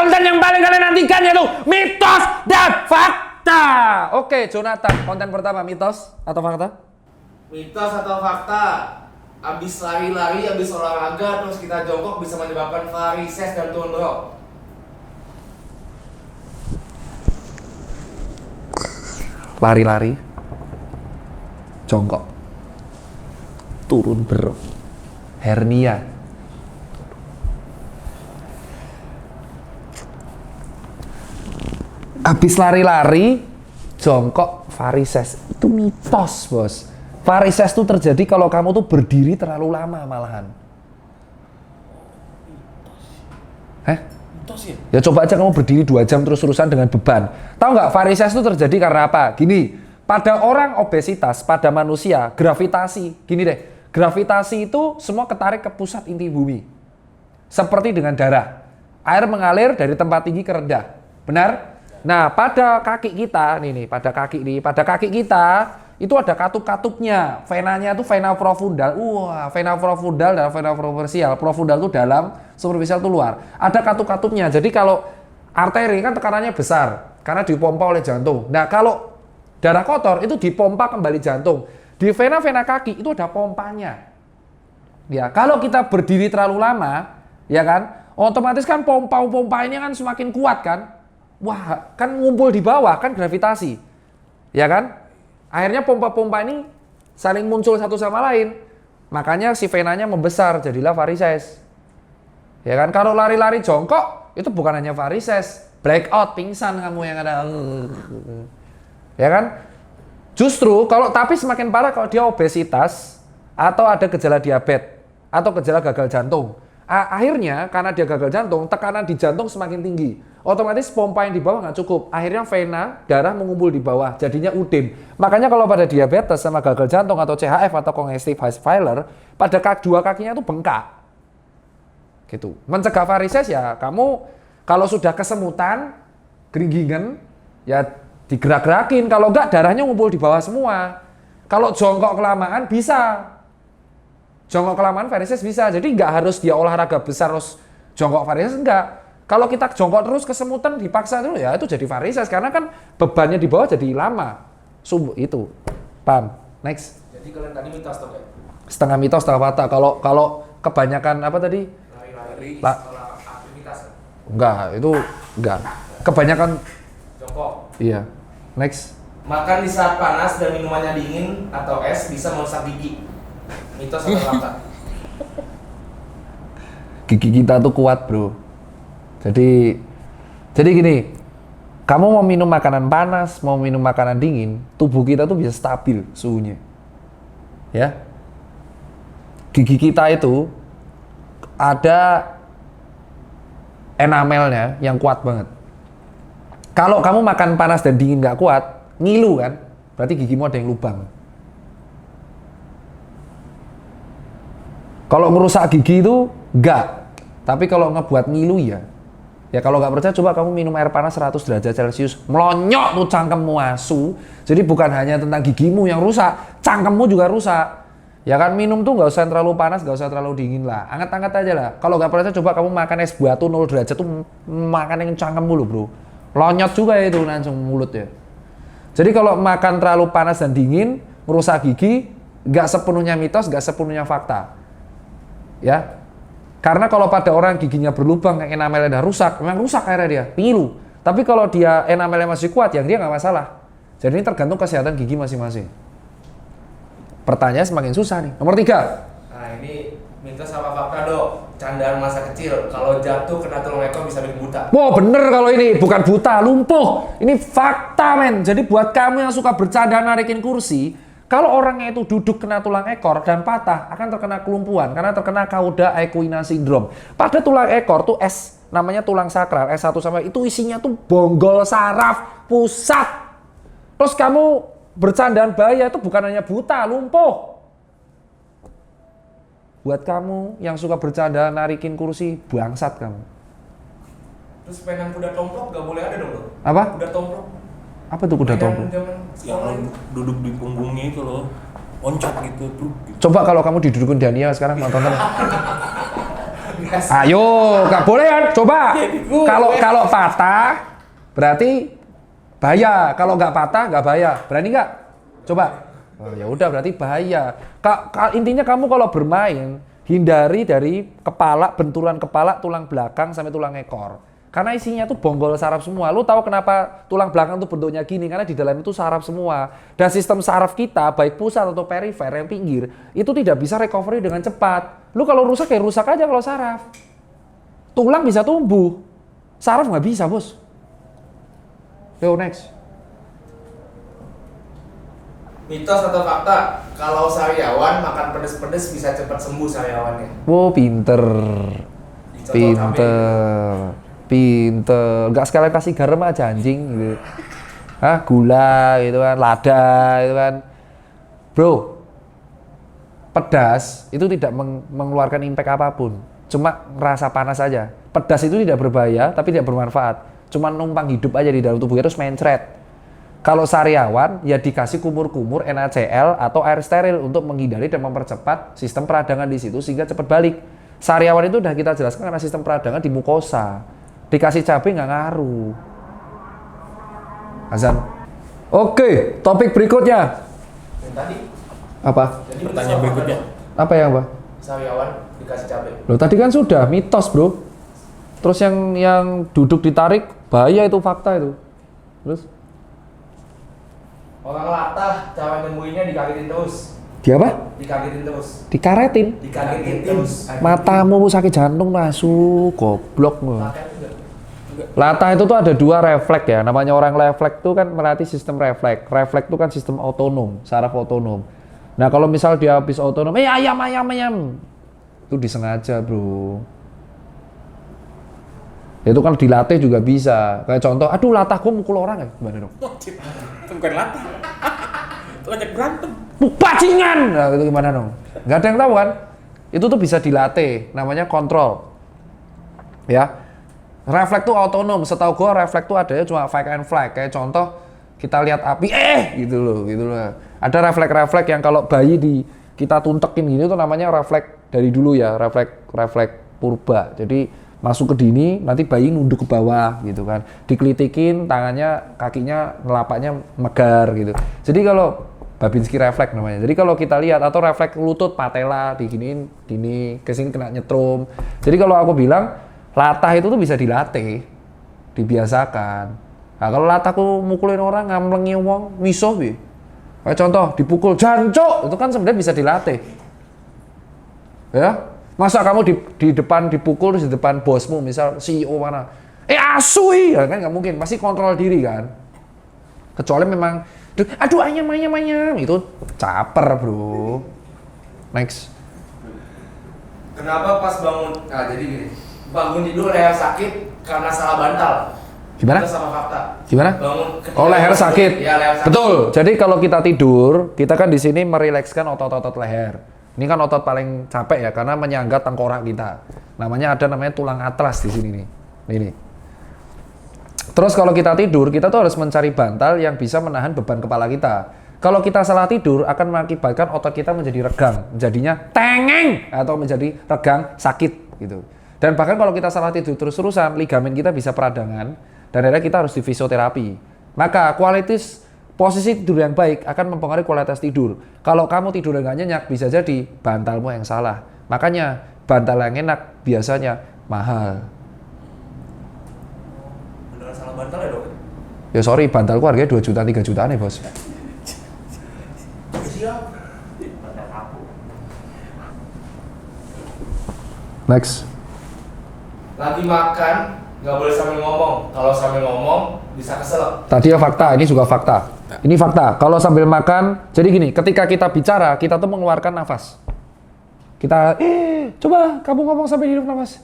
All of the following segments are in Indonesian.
konten yang paling kalian nantikan yaitu mitos dan fakta. Oke, Jonathan, konten pertama mitos atau fakta? Mitos atau fakta? Abis lari-lari, abis olahraga, terus kita jongkok bisa menyebabkan varises dan tundrok. Lari-lari, jongkok, turun berok, hernia. Habis lari-lari, jongkok, varises. Itu mitos, bos. Varises itu terjadi kalau kamu tuh berdiri terlalu lama malahan. Mitos ya? Ya coba aja kamu berdiri 2 jam terus-terusan dengan beban. Tahu nggak varises itu terjadi karena apa? Gini, pada orang obesitas, pada manusia, gravitasi. Gini deh, gravitasi itu semua ketarik ke pusat inti bumi. Seperti dengan darah. Air mengalir dari tempat tinggi ke rendah. Benar? Nah, pada kaki kita, pada kaki kita itu ada katup-katupnya. Venanya itu vena profundal. Wah, vena profundal dan vena superficial. Profundal itu dalam, superficial itu luar. Ada katup-katupnya. Jadi kalau arteri kan tekanannya besar karena dipompa oleh jantung. Nah, kalau darah kotor itu dipompa kembali jantung. Di vena-vena kaki itu ada pompanya. Ya, kalau kita berdiri terlalu lama, ya kan, otomatis kan pompa ini kan semakin kuat kan. Wah, kan ngumpul di bawah kan gravitasi. Ya kan? Akhirnya pompa-pompa ini saling muncul satu sama lain. Makanya si venanya membesar, jadilah varises. Ya kan? Kalau lari-lari jongkok, itu bukan hanya varises. Blackout, pingsan kamu yang ada. Ya kan? Justru, tapi semakin parah kalau dia obesitas, atau ada gejala diabetes, atau gejala gagal jantung. Akhirnya, karena dia gagal jantung, tekanan di jantung semakin tinggi. Otomatis pompa yang di bawah nggak cukup. Akhirnya vena, darah mengumpul di bawah, jadinya udem. Makanya kalau pada diabetes sama gagal jantung atau CHF atau congestive heart failure, pada dua kakinya itu bengkak. Gitu. Mencegah varises ya, kamu kalau sudah kesemutan, geringgingan, ya digerak-gerakin. Kalau enggak, darahnya ngumpul di bawah semua. Kalau jongkok kelamaan bisa. Jongkok kelamaan varises bisa. Jadi nggak harus dia olahraga besar terus jongkok varises, enggak. Kalau kita jongkok terus kesemutan dipaksa dulu ya itu jadi varises karena kan bebannya di bawah jadi lama. Itu. Paham? Next. Jadi kalian tadi mitos tuh kayak? Setengah mitos, setengah fakta. Kalau kebanyakan apa tadi? Lari-lari, aktivitas. Enggak, itu enggak. Kebanyakan jongkok. Iya. Next. Makan di saat panas dan minumannya dingin atau es bisa merusak gigi. Mitos atau fakta? Gigi kita tuh kuat, bro. Jadi gini, kamu mau minum makanan panas, mau minum makanan dingin, tubuh kita tuh bisa stabil suhunya. Ya. Gigi kita itu ada enamelnya yang kuat banget. Kalau kamu makan panas dan dingin nggak kuat, ngilu kan? Berarti gigimu ada yang lubang. Kalau ngerusak gigi itu enggak. Tapi kalau ngebuat ngilu ya. Ya kalau nggak percaya coba kamu minum air panas 100 derajat Celcius. Melonyok tuh cangkemmu asu. Jadi bukan hanya tentang gigimu yang rusak, cangkemmu juga rusak. Ya kan minum tuh nggak usah terlalu panas, nggak usah terlalu dingin lah. Angkat-angkat aja lah. Kalau nggak percaya coba kamu makan es batu 0 derajat tuh makan yang cangkemmu loh bro. Lonyot juga itu langsung mulut ya. Jadi kalau makan terlalu panas dan dingin, merusak gigi, nggak sepenuhnya mitos, nggak sepenuhnya fakta. Ya. Karena kalau pada orang giginya berlubang, yang enamelnya udah rusak, memang rusak akhirnya dia, ngilu. Tapi kalau dia enamelnya masih kuat, yang dia nggak masalah. Jadi ini tergantung kesehatan gigi masing-masing. Pertanyaan semakin susah nih. Nomor 3. Nah ini mitos apa fakta dok? Candaan masa kecil, kalau jatuh kena tulang ekor bisa bikin buta. Wah bener kalau ini, bukan buta, lumpuh. Ini fakta men. Jadi buat kamu yang suka bercanda narikin kursi, kalau orangnya itu duduk kena tulang ekor dan patah, akan terkena kelumpuhan karena terkena cauda equina syndrome. Pada tulang ekor tuh namanya tulang sakral, S1 sampai itu isinya tuh bonggol saraf pusat. Terus kamu bercandaan bahaya itu bukan hanya buta, lumpuh. Buat kamu yang suka bercanda narikin kursi, bangsat kamu. Terus mainan kuda tomplok gak boleh ada dong bro? Apa? Kuda tomplok. Apa tuh kuda tomplok? Yang duduk di punggungnya itu loh, loncat gitu tuh. Coba kalau kamu didudukin Daniel sekarang nonton. Ayo, nggak boleh kan? Coba. Kalau patah, berarti bahaya. Kalau nggak patah, nggak bahaya. Berani nggak? Coba. Oh, ya udah, berarti bahaya. Intinya kamu kalau bermain, hindari dari kepala, benturan kepala, tulang belakang sampai tulang ekor. Karena isinya tuh bonggol saraf semua. Lu tahu kenapa tulang belakang tuh bentuknya gini? Karena di dalam itu saraf semua. Dan sistem saraf kita, baik pusat atau perifer yang pinggir, itu tidak bisa recovery dengan cepat. Lu kalau rusak ya rusak aja kalau saraf. Tulang bisa tumbuh, saraf nggak bisa, bos. Yo, next. Mitos atau fakta, kalau sariawan makan pedes-pedes bisa cepat sembuh sariawannya? Wow, pinter. Dicontoh Pinter. Pinter. Nggak sekalian kasih garam aja anjing gitu. Hah, gula gitu kan, lada gitu kan. Bro, pedas itu tidak mengeluarkan impact apapun. Cuma rasa panas aja. Pedas itu tidak berbahaya, tapi tidak bermanfaat. Cuma numpang hidup aja di dalam tubuh, terus mencret. Kalau sariawan, ya dikasih kumur-kumur NaCl atau air steril untuk menghindari dan mempercepat sistem peradangan di situ sehingga cepat balik. Sariawan itu udah kita jelaskan karena sistem peradangan di mukosa. Dikasih cabai nggak ngaruh. Azan. Oke, topik berikutnya. Yang tadi? Apa? Jadi Pertanyaan berikutnya. Apa yang apa? Sariawan dikasih cabai. Loh, tadi kan sudah mitos, bro. Terus yang duduk ditarik, bahaya itu fakta itu. Terus? Orang latah, cara nyembuhinnya dikagetin terus. Dia apa? Dikagetin terus. Dikaretin. Dikagetin terus. Matamu sakit jantung nasu, goblok lu. Latah juga. Latah itu tuh ada dua refleks ya. Namanya orang refleks itu kan melatih sistem refleks. Refleks itu kan sistem otonom, saraf otonom. Nah kalau misal dia habis otonom, ayam. Itu disengaja, bro. Itu kan dilatih juga bisa. Kayak contoh, aduh latahku mukul orang ya. Gimana dong? Itu bukan latih. Itu ajak berantem. Bajingan! Nah itu gimana dong? Nggak ada yang tahu kan? Itu tuh bisa dilatih. Namanya kontrol. Ya. Refleks tuh otonom, setahu gua refleks tuh adanya cuma fight and flight. Kayak contoh kita lihat api, gitu loh. Ada refleks-refleks yang kalau bayi kita tuntekin gini tuh namanya refleks dari dulu ya, refleks purba. Jadi masuk ke dini, nanti bayi nunduk ke bawah gitu kan. Dikelitikin, tangannya, kakinya, nelapaknya megar gitu. Jadi kalau Babinski refleks namanya. Jadi kalau kita lihat atau refleks lutut, patella diginiin, gini, kesini kena nyetrum. Jadi kalau aku bilang latah itu tuh bisa dilatih, dibiasakan. Nah kalau latahku mukulin orang, ngamlengi wong, misuh bi. Kayak contoh, dipukul, jancuk, itu kan sebenarnya bisa dilatih. Ya, masa kamu di depan dipukul, di depan bosmu, misal CEO mana, asui, ya kan nggak mungkin, pasti kontrol diri kan. Kecuali memang, aduh ayam, itu caper bro. Next. Kenapa pas bangun, jadi gini, bangun tidur leher sakit karena salah bantal? Gimana? Itu sama fakta. Gimana? Bangun Oh leher sakit. Iya leher sakit. Betul. Jadi kalau kita tidur, kita kan di sini merilekskan otot-otot leher. Ini kan otot paling capek ya karena menyangga tengkorak kita. Namanya tulang atlas di sini nih. Ini. Terus kalau kita tidur, kita tuh harus mencari bantal yang bisa menahan beban kepala kita. Kalau kita salah tidur akan mengakibatkan otot kita menjadi regang, jadinya tengeng atau menjadi regang sakit gitu. Dan bahkan kalau kita salah tidur terus-terusan, ligamen kita bisa peradangan dan akhirnya kita harus di fisioterapi. Maka kualitas posisi tidur yang baik akan mempengaruhi kualitas tidur. Kalau kamu tidur nggak nyenyak, bisa jadi bantalmu yang salah. Makanya bantal yang enak biasanya mahal. Beneran salah bantal ya dok? Ya sorry, bantalku harganya 2 juta, 3 jutaan nih bos. Siap. Next. Lagi makan, nggak boleh sambil ngomong. Kalau sambil ngomong, bisa kesel. Tadi ya fakta, ini juga fakta. Ini fakta. Kalau sambil makan, jadi gini, ketika kita bicara, kita tuh mengeluarkan nafas. Kita, coba kamu ngomong sambil hidup nafas.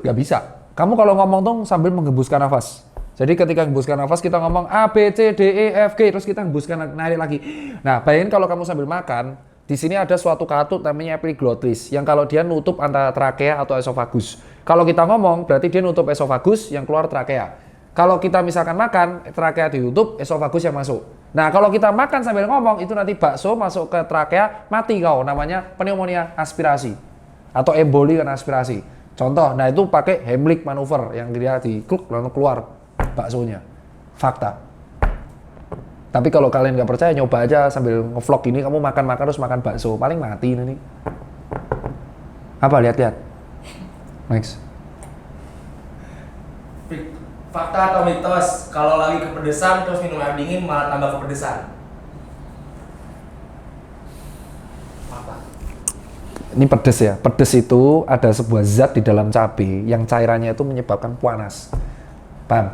Nggak bisa. Kamu kalau ngomong tuh sambil menghembuskan nafas. Jadi ketika menghembuskan nafas, kita ngomong A, B, C, D, E, F, G, terus kita hembuskan, narik lagi. Nah, bayangin kalau kamu sambil makan, di sini ada suatu katut namanya epiglottis, yang kalau dia nutup antara trakea atau esofagus. Kalau kita ngomong, berarti dia nutup esofagus, yang keluar trakea. Kalau kita misalkan makan, trakea ditutup, esofagus yang masuk. Nah, kalau kita makan sambil ngomong, itu nanti bakso masuk ke trakea, mati kau. Namanya pneumonia aspirasi. Atau emboli karena aspirasi. Contoh, nah itu pakai Heimlich manuver yang dia dikluk lalu keluar baksonya. Fakta. Tapi kalau kalian nggak percaya, nyoba aja sambil ngevlog ini, kamu makan-makan terus makan bakso, paling mati nanti. Apa? Lihat-lihat. Next. Fakta atau mitos, kalau lagi kepedesan terus minum air dingin malah tambah kepedesan? Apa? Ini pedes ya. Pedes itu ada sebuah zat di dalam cabai yang cairannya itu menyebabkan panas. Paham?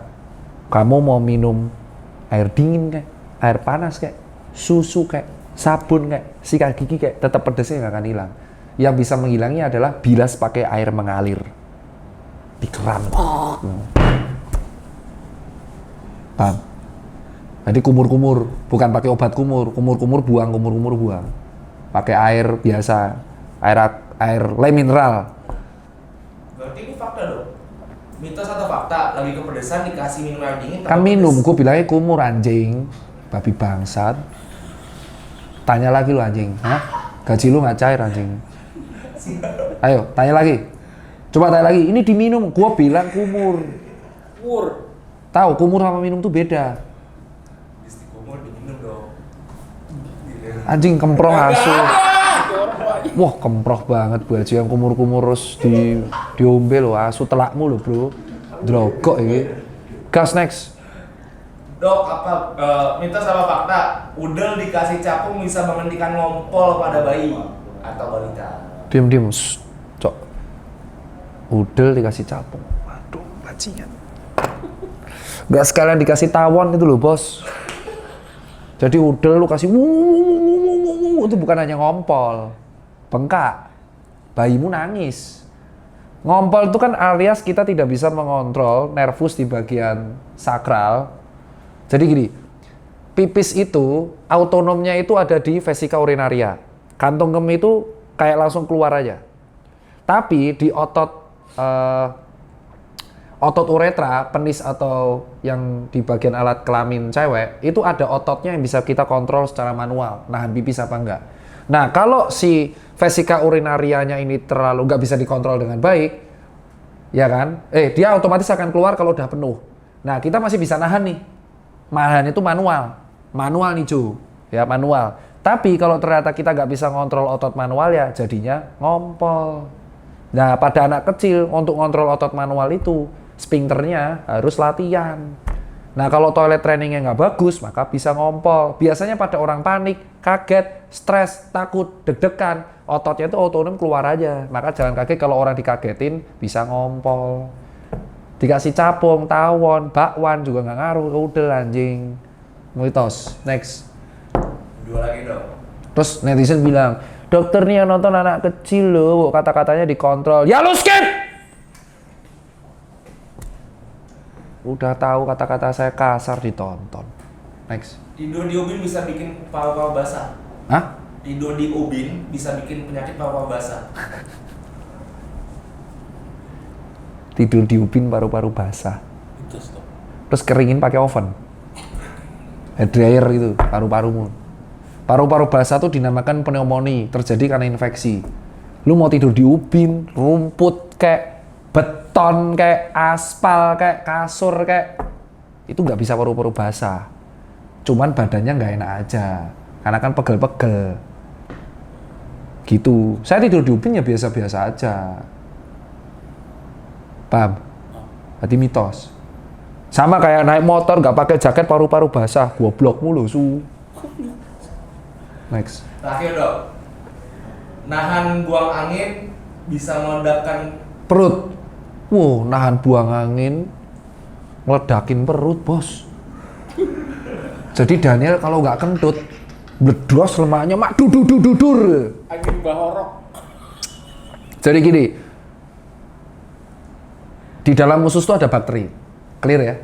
Kamu mau minum air dingin kayak, air panas kayak, susu kayak, sabun kayak, sikat gigi kayak, tetap pedesnya nggak akan hilang. Yang bisa menghilangnya adalah bilas pakai air mengalir di keran. Paham? Jadi kumur-kumur, bukan pakai obat kumur. Kumur-kumur buang. Pakai air biasa, air le mineral. Berarti ini fakta dong? Mitos atau fakta? Lagi kepedesan dikasih minum air dingin Kan tambah minum, pedes. gue bilangnya kumur anjing, babi bangsat. Tanya lagi lu anjing, hah? Gaji lu nggak cair anjing. Ayo, tanya lagi. Coba tanya lagi, ini diminum, gue bilang kumur. Kur. Tahu kumur sama minum tuh beda. Isti kumur diminum dong. Anjing kemproh asu. Itu orang tuanya. Wah kemproh banget baju yang kumur-kumur terus diombe lo, asu telakmu lo bro. Drogok ini. Gas next. Dok, apa mitos apa fakta? Udel dikasih capung bisa menghentikan ngompol pada bayi atau balita? Diam. Cok. Udel dikasih capung. Waduh, bajingan. Gak sekalian dikasih tawon itu loh bos. Jadi udel lu kasih itu bukan hanya ngompol, bengkak, bayimu nangis. Ngompol itu kan alias kita tidak bisa mengontrol nervus di bagian sakral. Jadi gini, pipis itu autonomnya itu ada di vesika urinaria. Kantong kemih itu kayak langsung keluar aja. Tapi di otot uretra, penis atau yang di bagian alat kelamin cewek, itu ada ototnya yang bisa kita kontrol secara manual, nahan pipis apa enggak. Nah, kalau si vesika urinarianya ini terlalu nggak bisa dikontrol dengan baik, ya kan? Dia otomatis akan keluar kalau udah penuh. Nah, kita masih bisa nahan nih. Nahan itu manual. Manual nih, Ju. Ya, manual. Tapi kalau ternyata kita nggak bisa ngontrol otot manual ya, jadinya ngompol. Nah, pada anak kecil, untuk ngontrol otot manual itu, sphincternya harus latihan. Nah, kalau toilet trainingnya nggak bagus, maka bisa ngompol. Biasanya pada orang panik, kaget, stres, takut, deg-degan, ototnya itu otonom keluar aja. Maka jangan kaget kalau orang dikagetin, bisa ngompol. Dikasih capung, tawon, bakwan juga nggak ngaruh ke udel anjing. Mitos. Next. Dua lagi dong. Terus netizen bilang, dokter nih yang nonton anak kecil loh, kata-katanya dikontrol. Ya lu skip! Udah tahu kata-kata saya kasar ditonton. Next. Tidur di ubin bisa bikin paru-paru basah. Hah? Tidur di ubin bisa bikin penyakit paru-paru basah. Tidur di ubin paru-paru basah. Itu stop. Terus keringin pakai oven. Hair dryer gitu, paru-parumu. Paru-paru basah tuh dinamakan pneumonia, terjadi karena infeksi. Lu mau tidur di ubin, rumput kayak beton kayak aspal kayak kasur kayak itu nggak bisa paru-paru basah. Cuman badannya nggak enak aja, karena kan pegel-pegel. Gitu. Saya tidur di ubin ya biasa-biasa aja. Paham? Berarti mitos. Sama kayak naik motor nggak pakai jaket paru-paru basah, goblok mulu su. Next. Terakhir dok. Nahan buang angin bisa meledakkan Perut. Wow, nahan buang angin, ngeledakin perut bos. Jadi Daniel kalau nggak kentut, bledros lemaknya mak dudur. Angin bahorok. Jadi gini, di dalam usus itu ada bakteri, clear ya?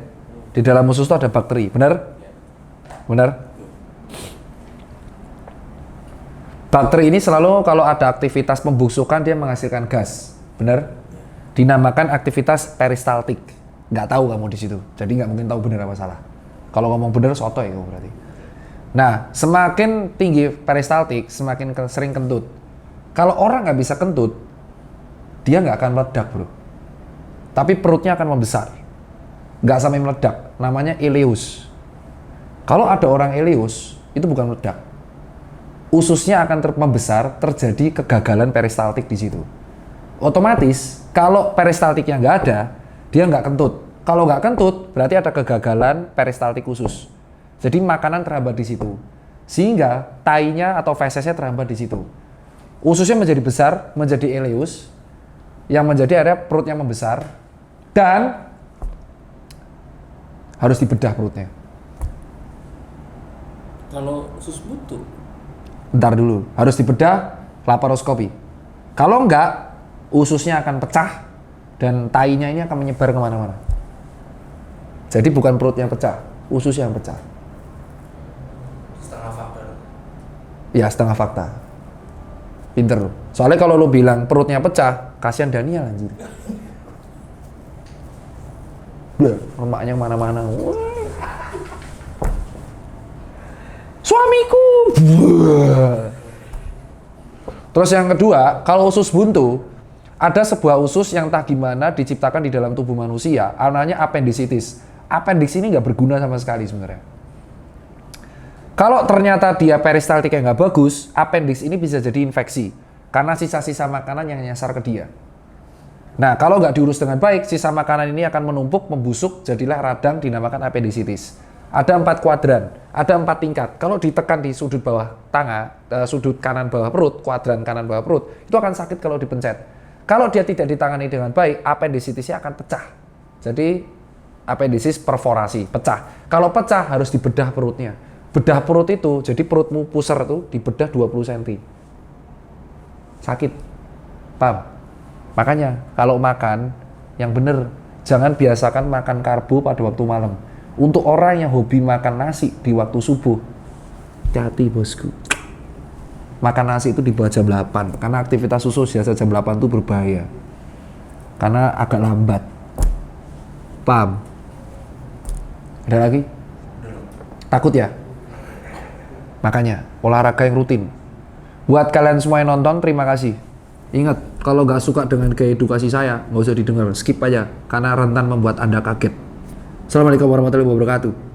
Di dalam usus itu ada bakteri, benar? Benar? Bakteri ini selalu kalau ada aktivitas pembusukan dia menghasilkan gas, benar? Dinamakan aktivitas peristaltik. Nggak tahu kamu di situ, jadi nggak mungkin tahu benar apa salah. Kalau ngomong benar sotoy kamu berarti. Nah, semakin tinggi peristaltik, semakin sering kentut. Kalau orang nggak bisa kentut, dia nggak akan meledak bro. Tapi perutnya akan membesar. Nggak sampai meledak, namanya ileus. Kalau ada orang ileus, itu bukan meledak. Ususnya akan membesar, terjadi kegagalan peristaltik di situ. Otomatis, kalau peristaltiknya nggak ada, dia nggak kentut. Kalau nggak kentut, berarti ada kegagalan peristaltik usus. Jadi makanan terhambat di situ. Sehingga tainya atau fesesnya terhambat di situ. Ususnya menjadi besar, menjadi ileus, yang menjadi area perut yang membesar, dan harus dibedah perutnya. Kalau usus buntu, Bentar dulu, harus dibedah laparoskopi. Kalau enggak, ususnya akan pecah dan tainya ini akan menyebar kemana-mana. Jadi bukan perutnya pecah, usus yang pecah. Setengah fakta. Ya setengah fakta. Pinter. Soalnya kalau lu bilang perutnya pecah, kasihan Daniel anjir. Bleh, lemaknya kemana-mana. Suamiku. Terus yang kedua, kalau usus buntu, ada sebuah usus yang tak gimana diciptakan di dalam tubuh manusia, namanya appendicitis. Appendix ini nggak berguna sama sekali sebenarnya. Kalau ternyata dia peristaltiknya nggak bagus, appendix ini bisa jadi infeksi karena sisa-sisa makanan yang nyasar ke dia. Nah, kalau nggak diurus dengan baik, sisa makanan ini akan menumpuk, membusuk, jadilah radang dinamakan appendicitis. Ada 4 kuadran, ada 4 tingkat. Kalau ditekan di sudut bawah sudut kanan bawah perut, kuadran kanan bawah perut, itu akan sakit kalau dipencet. Kalau dia tidak ditangani dengan baik, appendicitisnya akan pecah. Jadi appendicis perforasi, pecah. Kalau pecah harus dibedah perutnya. Bedah perut itu, jadi perutmu pusar itu dibedah 20 cm. Sakit. Paham? Makanya kalau makan yang benar, jangan biasakan makan karbo pada waktu malam. Untuk orang yang hobi makan nasi di waktu subuh, hati bosku. Makan nasi itu di bawah jam 8, karena aktivitas usus biasa jam 8 itu berbahaya. Karena agak lambat. Paham? Ada lagi? Takut ya? Makanya, olahraga yang rutin. Buat kalian semua yang nonton, terima kasih. Ingat, kalau nggak suka dengan gaya edukasi saya, nggak usah didengar, skip aja. Karena rentan membuat Anda kaget. Assalamualaikum warahmatullahi wabarakatuh.